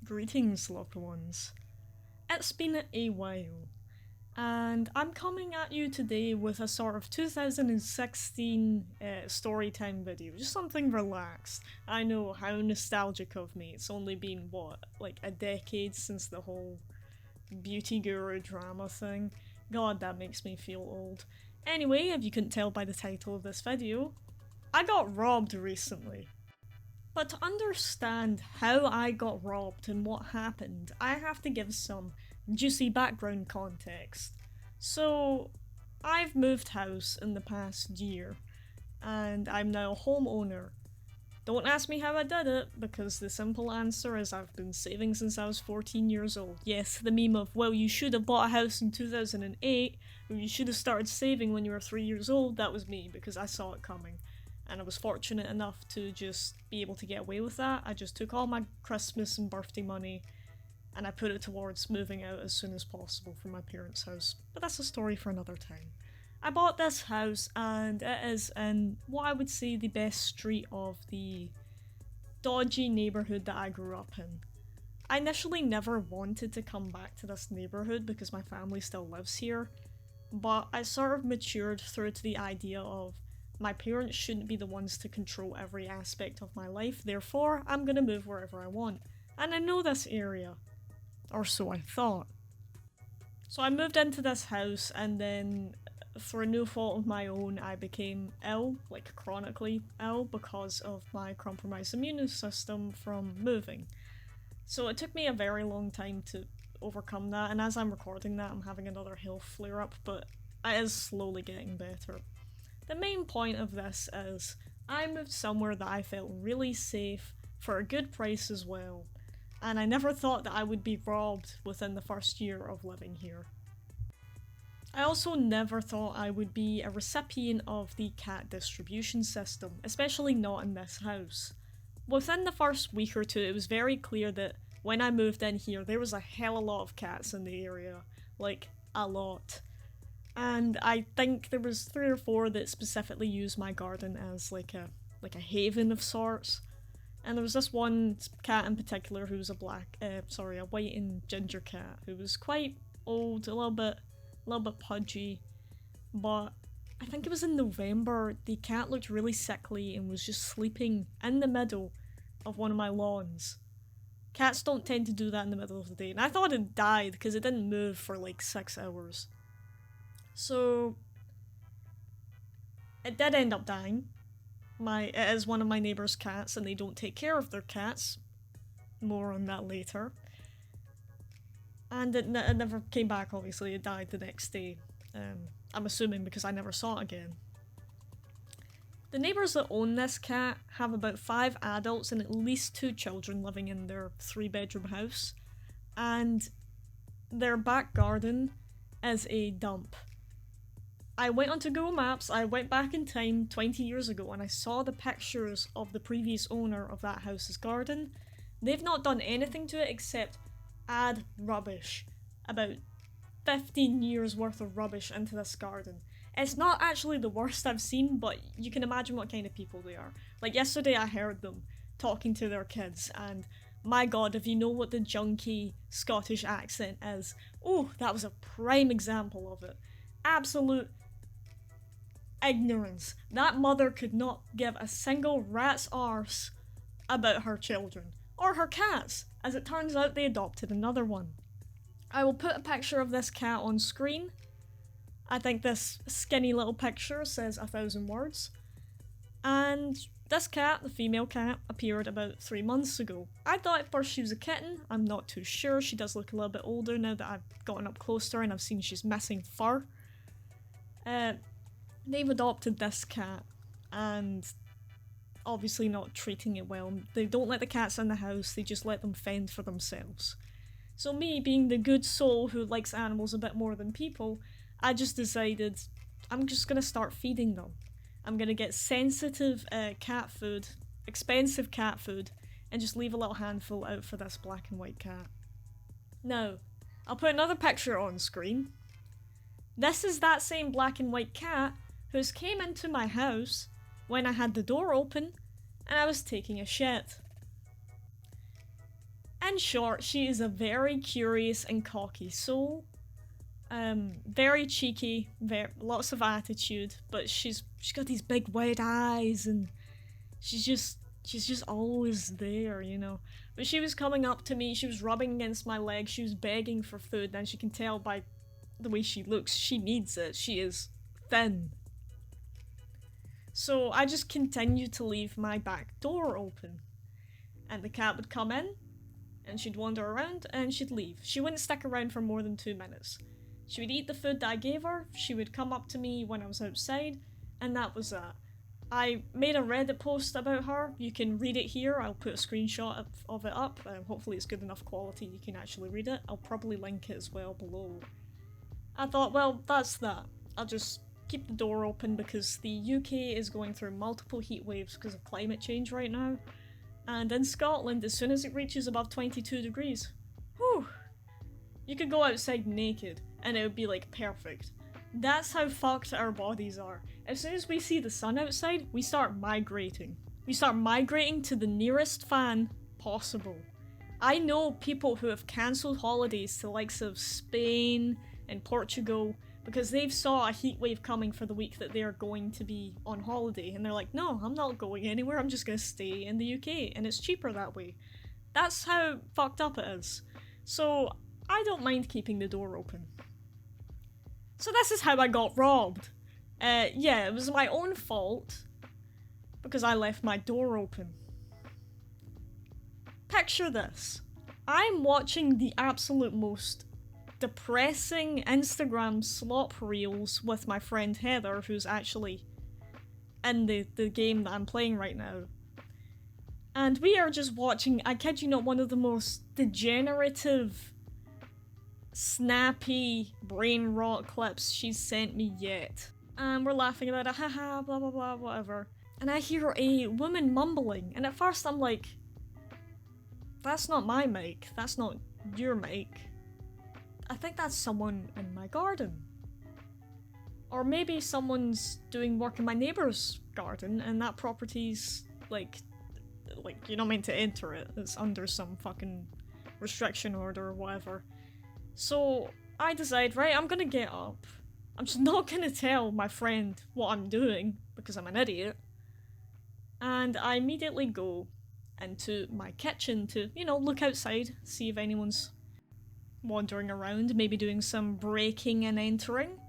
Greetings, loved ones. It's been a while, and I'm coming at you today with a sort of 2016 storytime video. Just something relaxed. I know how nostalgic of me. It's only been, what, like a decade since the whole beauty guru drama thing. God, that makes me feel old. Anyway, if you couldn't tell by the title of this video, I got robbed recently. But to understand how I got robbed and what happened, I have to give some juicy background context. So, I've moved house in the past year, and I'm now a homeowner. Don't ask me how I did it, because the simple answer is I've been saving since I was 14 years old. Yes, the meme of, well, you should have bought a house in 2008, or you should have started saving when you were 3 years old, that was me, because I saw it coming. And I was fortunate enough to just be able to get away with that. I just took all my Christmas and birthday money and I put it towards moving out as soon as possible from my parents' house. But that's a story for another time. I bought this house and it is in what I would say the best street of the dodgy neighbourhood that I grew up in. I initially never wanted to come back to this neighbourhood because my family still lives here, but I sort of matured through to the idea of my parents shouldn't be the ones to control every aspect of my life, therefore I'm gonna move wherever I want. And I know this area. Or so I thought. So I moved into this house and then through no fault of my own I became ill, like chronically ill, because of my compromised immune system from moving. So it took me a very long time to overcome that, and as I'm recording that I'm having another health flare up, but it is slowly getting better. The main point of this is, I moved somewhere that I felt really safe, for a good price as well, and I never thought that I would be robbed within the first year of living here. I also never thought I would be a recipient of the cat distribution system, especially not in this house. Within the first week or two, it was very clear that when I moved in here, there was a hell of a lot of cats in the area. Like, a lot. And I think there was 3 or 4 that specifically used my garden as like a haven of sorts. And there was this one cat in particular who was a white and ginger cat who was quite old, a little bit pudgy. But I think it was in November, the cat looked really sickly and was just sleeping in the middle of one of my lawns. Cats don't tend to do that in the middle of the day, and I thought it died because it didn't move for like 6 hours. So, it did end up dying. It is one of my neighbour's cats and they don't take care of their cats. More on that later. And it never came back, obviously, it died the next day. I'm assuming because I never saw it again. The neighbours that own this cat have about 5 adults and at least 2 children living in their 3-bedroom house. And their back garden is a dump. I went onto Google Maps, I went back in time 20 years ago and I saw the pictures of the previous owner of that house's garden. They've not done anything to it except add rubbish. About 15 years worth of rubbish into this garden. It's not actually the worst I've seen, but you can imagine what kind of people they are. Like yesterday I heard them talking to their kids and my god, if you know what the junky Scottish accent is, oh, that was a prime example of it. Absolute ignorance. That mother could not give a single rat's arse about her children. Or her cats. As it turns out, they adopted another one. I will put a picture of this cat on screen. I think this skinny little picture says 1,000 words. And this cat, the female cat, appeared about 3 months ago. I thought at first she was a kitten. I'm not too sure. She does look a little bit older now that I've gotten up close to her and I've seen she's missing fur. They've adopted this cat and obviously not treating it well. They don't let the cats in the house, they just let them fend for themselves. So me, being the good soul who likes animals a bit more than people, I just decided I'm just gonna start feeding them. I'm gonna get sensitive cat food, expensive cat food, and just leave a little handful out for this black and white cat. Now, I'll put another picture on screen. This is that same black and white cat who's came into my house when I had the door open and I was taking a shit. In short, she is a very curious and cocky soul. Very cheeky, lots of attitude, but she's got these big wide eyes, and she's just always there, you know. But she was coming up to me, she was rubbing against my leg, she was begging for food, and she can tell by the way she looks, she needs it. She is thin. So I just continued to leave my back door open. And the cat would come in, and she'd wander around, and she'd leave. She wouldn't stick around for more than 2 minutes. She would eat the food that I gave her, she would come up to me when I was outside, and that was that. I made a Reddit post about her, you can read it here, I'll put a screenshot of it up, hopefully it's good enough quality you can actually read it, I'll probably link it as well below. I thought, well, that's that. I'll just keep the door open because the UK is going through multiple heat waves because of climate change right now. And in Scotland, as soon as it reaches above 22 degrees, whew, you could go outside naked and it would be like perfect. That's how fucked our bodies are. As soon as we see the sun outside, we start migrating. We start migrating to the nearest fan possible. I know people who have cancelled holidays to the likes of Spain and Portugal because they've saw a heat wave coming for the week that they're going to be on holiday, and they're like, no, I'm not going anywhere, I'm just gonna stay in the UK, and it's cheaper that way. That's how fucked up it is. So I don't mind keeping the door open. So this is how I got robbed. Yeah, it was my own fault because I left my door open. Picture this. I'm watching the absolute most depressing Instagram slop reels with my friend Heather, who's actually in the game that I'm playing right now. And we are just watching, I kid you not, one of the most degenerative, snappy, brain rot clips she's sent me yet. And we're laughing about it, haha, blah blah blah, whatever. And I hear a woman mumbling, and at first I'm like, that's not my mic, that's not your mic. I think that's someone in my garden. Or maybe someone's doing work in my neighbour's garden and that property's like you're not meant to enter it. It's under some fucking restriction order or whatever. So I decide, right, I'm gonna get up. I'm just not gonna tell my friend what I'm doing because I'm an idiot. And I immediately go into my kitchen to, you know, look outside, see if anyone's wandering around, maybe doing some breaking and entering.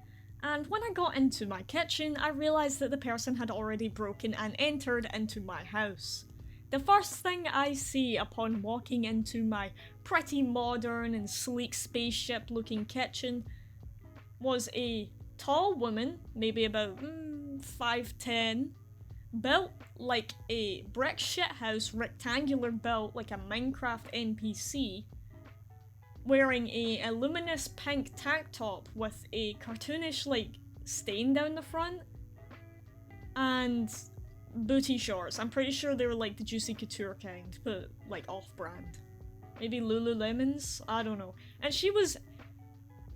And when I got into my kitchen, I realised that the person had already broken and entered into my house. The first thing I see upon walking into my pretty modern and sleek spaceship looking kitchen was a tall woman, maybe about 5'10", built like a brick shithouse, rectangular built like a Minecraft NPC, wearing a luminous pink tank top with a cartoonish like stain down the front, and booty shorts. I'm pretty sure they were like the Juicy Couture kind, but like off-brand. Maybe Lululemons? I don't know. And she was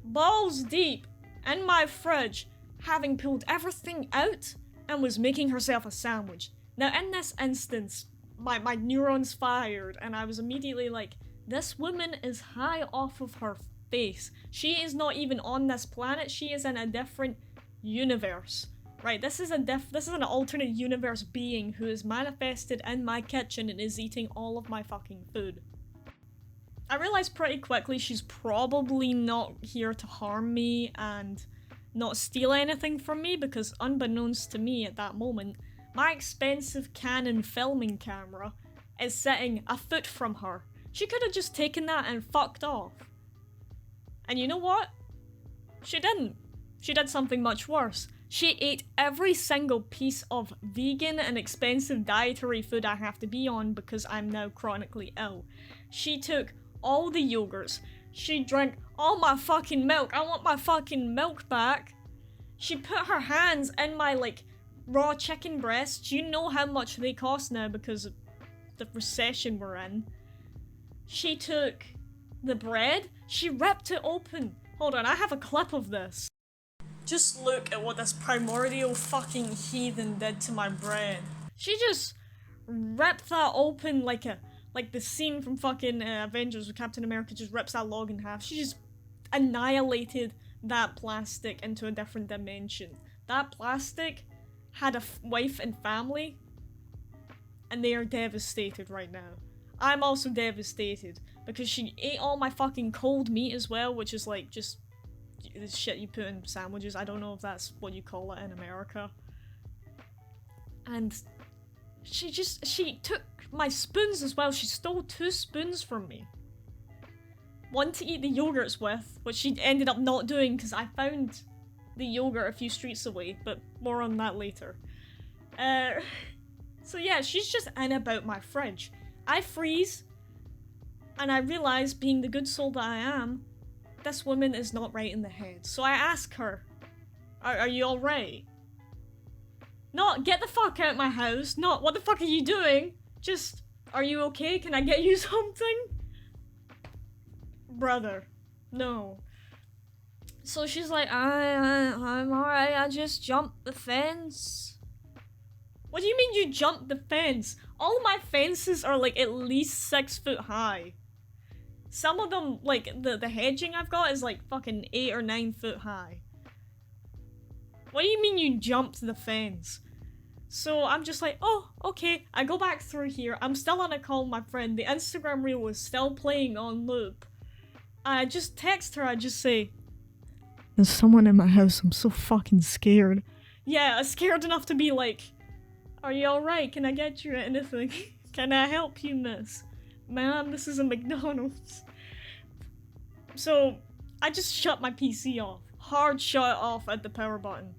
balls deep in my fridge, having pulled everything out and was making herself a sandwich. Now in this instance, my neurons fired and I was immediately like, this woman is high off of her face. She is not even on this planet, she is in a different universe. Right, this is an alternate universe being who is manifested in my kitchen and is eating all of my fucking food. I realized pretty quickly she's probably not here to harm me and not steal anything from me because unbeknownst to me at that moment, my expensive Canon filming camera is sitting a foot from her. She could have just taken that and fucked off. And you know what? She didn't. She did something much worse. She ate every single piece of vegan and expensive dietary food I have to be on because I'm now chronically ill. She took all the yogurts. She drank all my fucking milk. I want my fucking milk back. She put her hands in my like raw chicken breasts. You know how much they cost now because of the recession we're in. She took the bread. She ripped it open. Hold on, I have a clip of this. Just look at what this primordial fucking heathen did to my bread. She just ripped that open like a Like the scene from fucking Avengers where Captain America just rips that log in half. She just annihilated that plastic into a different dimension. That plastic had a wife and family, and they are devastated right now. I'm also devastated because she ate all my fucking cold meat as well, which is like just the shit you put in sandwiches. I don't know if that's what you call it in America. And she took my spoons as well. She stole 2 spoons from me. One to eat the yogurts with, which she ended up not doing because I found the yogurt a few streets away, but more on that later. So yeah, she's just in about my fridge. I freeze, and I realize, being the good soul that I am, this woman is not right in the head. So I ask her, are you alright? Not, get the fuck out of my house, not, what the fuck are you doing? Just, are you okay? Can I get you something? Brother, no. So she's like, I'm alright, I just jumped the fence. What do you mean you jumped the fence? All my fences are like at least 6 foot high. Some of them, like, the hedging I've got is like fucking 8 or 9 foot high. What do you mean you jumped the fence? So I'm just like, oh, okay. I go back through here. I'm still on a call with my friend. The Instagram reel was still playing on loop. I just text her, I just say, there's someone in my house, I'm so fucking scared. Yeah, scared enough to be like, are you alright? Can I get you anything? Can I help you, miss? Ma'am, this is a McDonald's. So, I just shut my PC off. Hard shut off at the power button.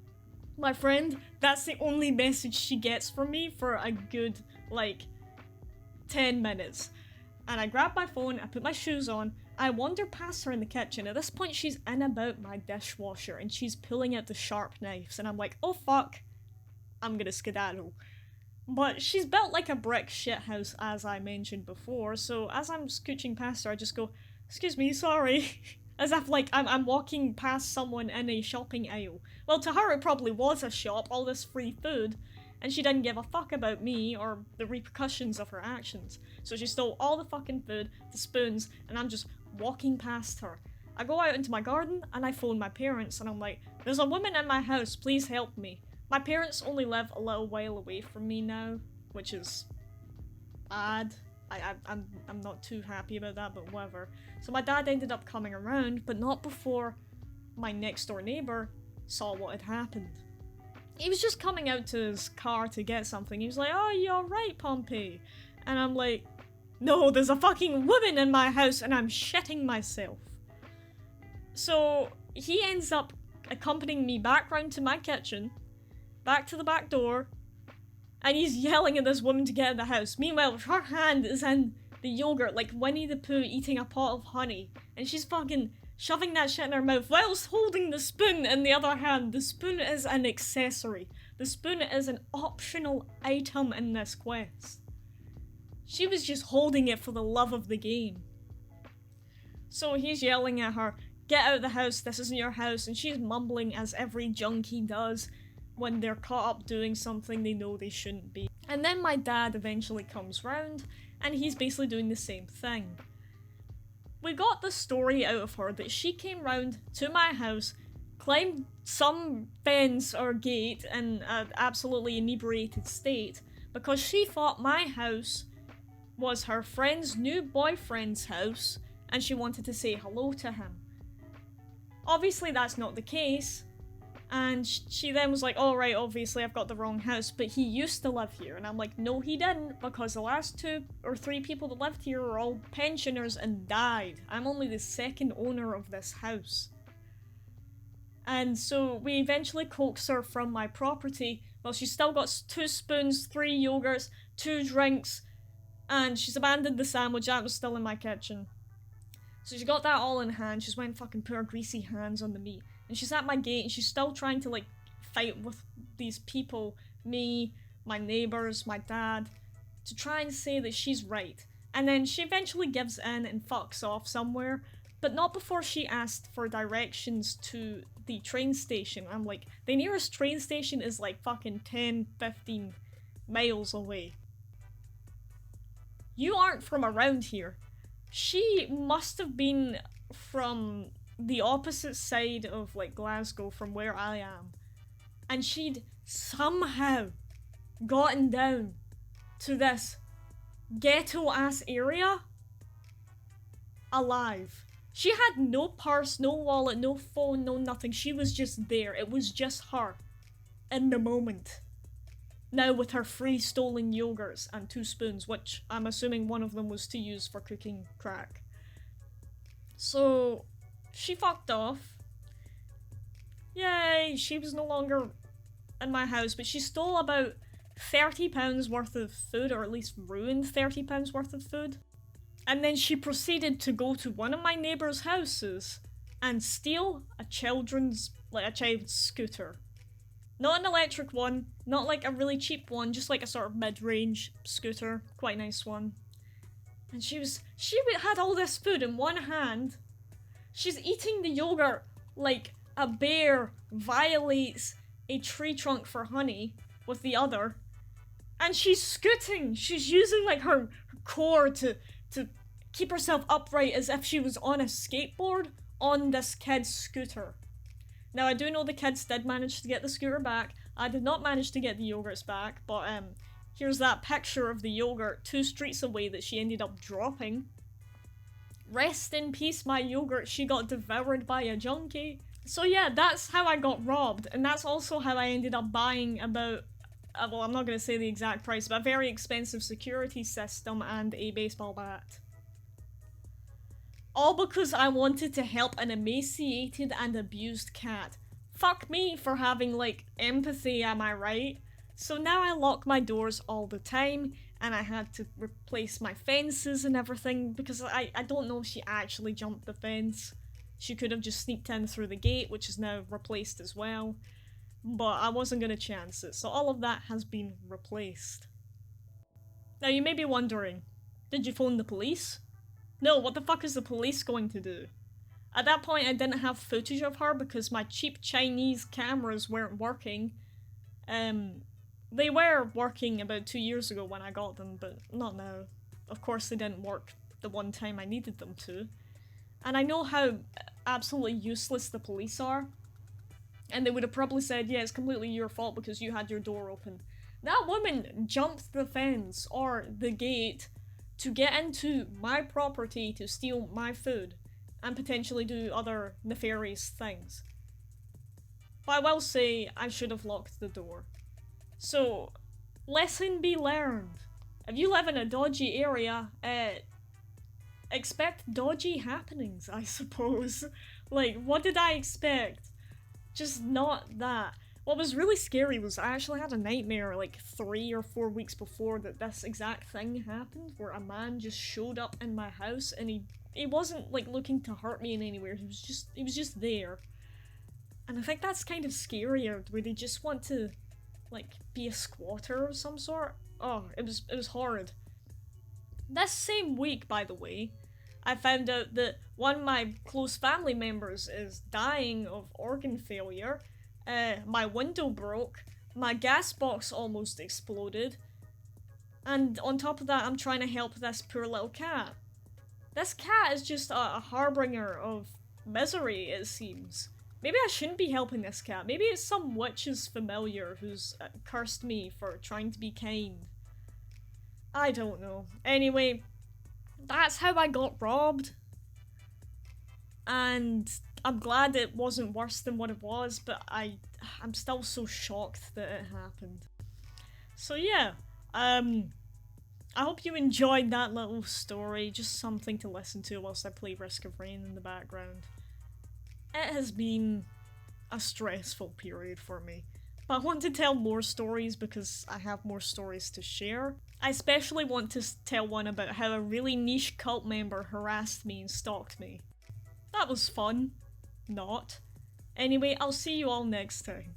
My friend, that's the only message she gets from me for a good, like, 10 minutes. And I grab my phone, I put my shoes on, I wander past her in the kitchen. At this point, she's in about my dishwasher, and she's pulling out the sharp knives, and I'm like, oh fuck, I'm gonna skedaddle. But she's built like a brick shithouse, as I mentioned before, so as I'm scooching past her, I just go, excuse me, sorry. As if like I'm walking past someone in a shopping aisle. Well, to her it probably was a shop, all this free food, and she didn't give a fuck about me or the repercussions of her actions. So she stole all the fucking food, the spoons, and I'm just walking past her. I go out into my garden and I phone my parents and I'm like, there's a woman in my house, please help me. My parents only live a little while away from me now, which is bad. I'm not too happy about that, but whatever. So my dad ended up coming around, but not before my next door neighbour saw what had happened. He was just coming out to his car to get something. He was like, oh, you alright, Pompey? And I'm like, no, there's a fucking woman in my house and I'm shitting myself. So he ends up accompanying me back round to my kitchen, back to the back door, and he's yelling at this woman to get out of the house. Meanwhile, her hand is in the yogurt like Winnie the Pooh eating a pot of honey, and she's fucking shoving that shit in her mouth whilst holding the spoon in the other hand. The spoon is an accessory. The spoon is an optional item in this quest. She was just holding it for the love of the game. So he's yelling at her, get out of the house, this isn't your house, and she's mumbling as every junkie does when they're caught up doing something they know they shouldn't be. And then my dad eventually comes round, and he's basically doing the same thing. We got the story out of her that she came round to my house, climbed some fence or gate in an absolutely inebriated state, because she thought my house was her friend's new boyfriend's house, and she wanted to say hello to him. Obviously that's not the case, and she then was like, alright, obviously I've got the wrong house, but he used to live here. And I'm like, no he didn't, because the last 2 or 3 people that lived here are all pensioners and died. I'm only the second owner of this house. And so we eventually coaxed her from my property. Well, she's still got 2 spoons, 3 yogurts, 2 drinks, and she's abandoned the sandwich that was still in my kitchen. So she got that all in hand. She's went fucking put her greasy hands on the meat. And she's at my gate and she's still trying to like fight with these people, me, my neighbours, my dad, to try and say that she's right. And then she eventually gives in and fucks off somewhere, but not before she asked for directions to the train station. I'm like, the nearest train station is like fucking 10, 15 miles away. You aren't from around here. She must have been from the opposite side of like Glasgow from where I am. And she'd somehow gotten down to this ghetto ass area alive. She had no purse, no wallet, no phone, no nothing. She was just there. It was just her in the moment. Now with her free stolen yogurts and 2 spoons, which I'm assuming one of them was to use for cooking crack. So she fucked off. Yay, she was no longer in my house, but she stole about £30 worth of food, or at least ruined £30 worth of food. And then she proceeded to go to one of my neighbours' houses and steal a child's scooter. Not an electric one, not like a really cheap one, just like a sort of mid-range scooter, quite nice one. And she had all this food in one hand. She's eating the yogurt like a bear violates a tree trunk for honey with the other. And she's scooting. She's using like her core to keep herself upright as if she was on a skateboard on this kid's scooter. Now I do know the kids did manage to get the scooter back. I did not manage to get the yogurts back, but here's that picture of the yogurt 2 streets away that she ended up dropping. Rest in peace, my yogurt. She got devoured by a junkie. So yeah, that's how I got robbed, and that's also how I ended up buying about, well, I'm not going to say the exact price, but a very expensive security system and a baseball bat. All because I wanted to help an emaciated and abused cat. Fuck me for having, like, empathy, am I right? So now I lock my doors all the time, and I had to replace my fences and everything, because I don't know if she actually jumped the fence. She could have just sneaked in through the gate, which is now replaced as well. But I wasn't gonna chance it, so all of that has been replaced. Now you may be wondering, did you phone the police? No, what the fuck is the police going to do? At that point I didn't have footage of her because my cheap Chinese cameras weren't working. They were working about 2 years ago when I got them, but not now. Of course they didn't work the one time I needed them to. And I know how absolutely useless the police are. And they would have probably said, yeah, it's completely your fault because you had your door open. That woman jumped the fence or the gate to get into my property to steal my food and potentially do other nefarious things. But I will say I should have locked the door. So, lesson be learned. If you live in a dodgy area, expect dodgy happenings, I suppose. Like, what did I expect? Just not that. What was really scary was I actually had a nightmare like 3 or 4 weeks before that this exact thing happened, where a man just showed up in my house and he wasn't like looking to hurt me in anywhere, he was just there. And I think that's kind of scarier, where they just want to like be a squatter of some sort. Oh, it was horrid. This same week, by the way, I found out that one of my close family members is dying of organ failure. My window broke, my gas box almost exploded, and on top of that I'm trying to help this poor little cat. This cat is just a harbinger of misery, it seems. Maybe I shouldn't be helping this cat. Maybe it's some witch's familiar who's cursed me for trying to be kind. I don't know. Anyway, that's how I got robbed. And I'm glad it wasn't worse than what it was, but I'm still so shocked that it happened. So yeah, I hope you enjoyed that little story, just something to listen to whilst I play Risk of Rain in the background. It has been a stressful period for me, but I want to tell more stories because I have more stories to share. I especially want to tell one about how a really niche cult member harassed me and stalked me. That was fun. Not. Anyway, I'll see you all next time.